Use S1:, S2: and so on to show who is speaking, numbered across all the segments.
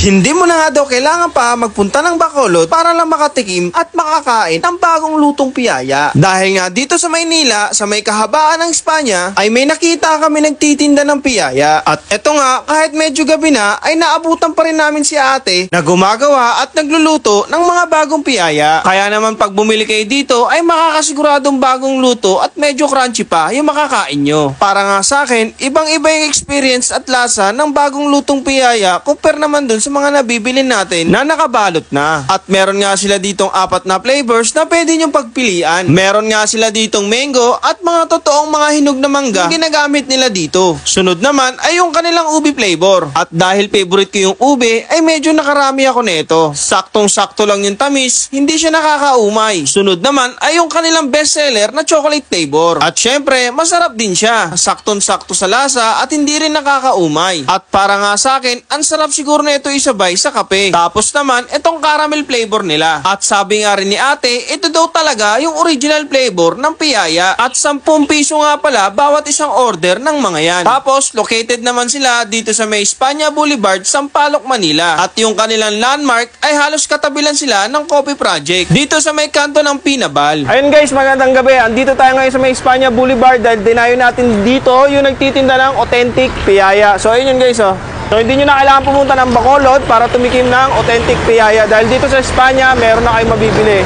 S1: hindi mo na nga daw kailangan pa magpunta ng Bacolod para lang makatikim at makakain ng bagong lutong piyaya. Dahil nga dito sa Maynila, sa may kahabaan ng Espanya, ay may nakita kami nagtitinda ng piyaya. At eto nga, kahit medyo gabi na, ay naabutan pa rin namin si ate na gumagawa at nagluluto ng mga bagong piyaya. Kaya naman pag bumili kayo dito, ay makakasiguradong bagong luto at medyo crunchy pa yung makakain nyo. Para nga sa akin, ibang-iba yung experience at lasa ng bagong lutong piyaya compare naman dun sa mga nabibili natin na nakabalot na. At meron nga sila ditong 4 na flavors na pwede nyong pagpilian. Meron nga sila ditong mango at mga totoong mga hinog na mangga na ginagamit nila dito. Sunod naman ay yung kanilang ube flavor. At dahil favorite ko yung ube, ay medyo nakarami ako nito. Saktong-sakto lang yung tamis, hindi siya nakakaumay. Sunod naman ay yung kanilang bestseller na chocolate flavor. At syempre, masarap din siya. Saktong-sakto sa lasa at hindi rin nakakaumay. At para nga sa akin, ang sarap siguro na ito isabay sa kape. Tapos naman, itong caramel flavor nila. At sabi nga rin ni ate, ito daw talaga yung original flavor ng piyaya. At 10 piso nga pala bawat isang order ng mga yan. Tapos, located naman sila dito sa may Espanya Boulevard, Sampaloc, Manila. At yung kanilang landmark ay halos katabilan sila ng Coffee Project dito sa may kanto ng Pinabal. Ayun guys, magandang gabi. Andito tayo ngayon sa may Espanya Boulevard dahil dinayo natin dito yung nagtitinda ng authentic piyaya. So ayun yun guys, oh. So hindi nyo na kailangan pumunta ng Bacolod para tumikim ng authentic piyaya dahil dito sa Espanya meron na kayong mabibili.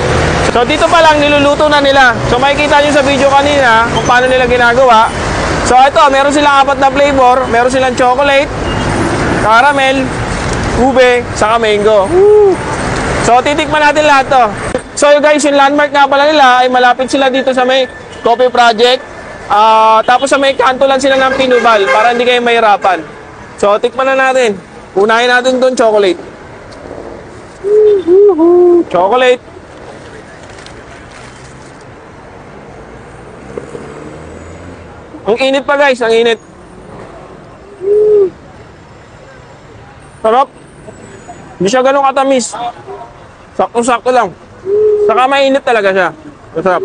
S1: So dito pa lang niluluto na nila. So makikita nyo sa video kanina kung paano nila ginagawa. So ito, meron silang 4 na flavor. Meron silang chocolate, caramel, ube, saka mango. So titikman natin lahat to. So guys, yung landmark nga pala nila ay malapit sila dito sa may Coffee Project. Tapos sa may kanto lang sila ng Pinubal para hindi kayo mahirapan. So tikman na natin. Unahin natin doon chocolate. Chocolate. Ang init pa guys, ang init. Sarap. Hindi siya ganun katamis. Sakto-sakto lang. Saka mainit talaga siya. Masarap.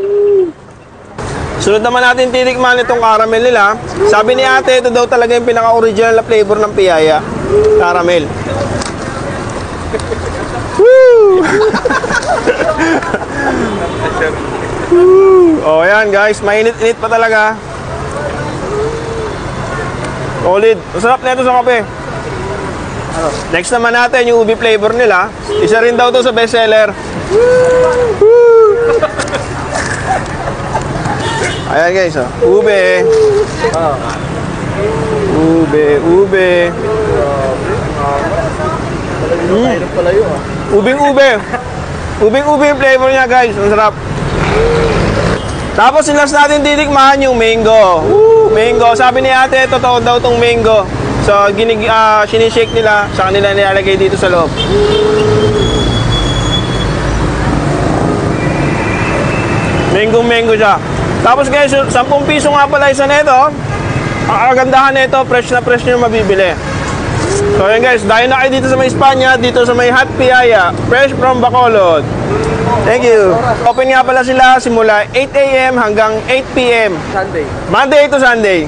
S1: Sunod naman natin titikman itong caramel nila. Sabi ni ate, ito daw talaga yung pinaka-original na flavor ng piyaya. Caramel. Woo! Oh, yan guys. Mainit-init pa talaga. Solid. Masarap na ito sa kape. Next naman natin yung ube flavor nila. Isa rin daw to sa bestseller. Ayan guys, oh. Ube. Ube. Ubing-ube. Ubing-ube yung flavor niya guys. Ang sarap. Tapos last natin titikman yung mango. Mango. Sabi ni ate, totoo daw tong mango. So, sinishake nila, sa kanila nilalagay dito sa loob. Mango siya. Tapos guys, 10 piso nga pala isa nito. Ang kagandahan nito, fresh na fresh nyo mabibili. So yun guys, dahil na kayo dito sa may Espanya, dito sa may Hot Piyaya, fresh from Bacolod. Thank you. Open nga pala sila simula 8 AM hanggang 8 PM.
S2: Sunday.
S1: Monday to Sunday.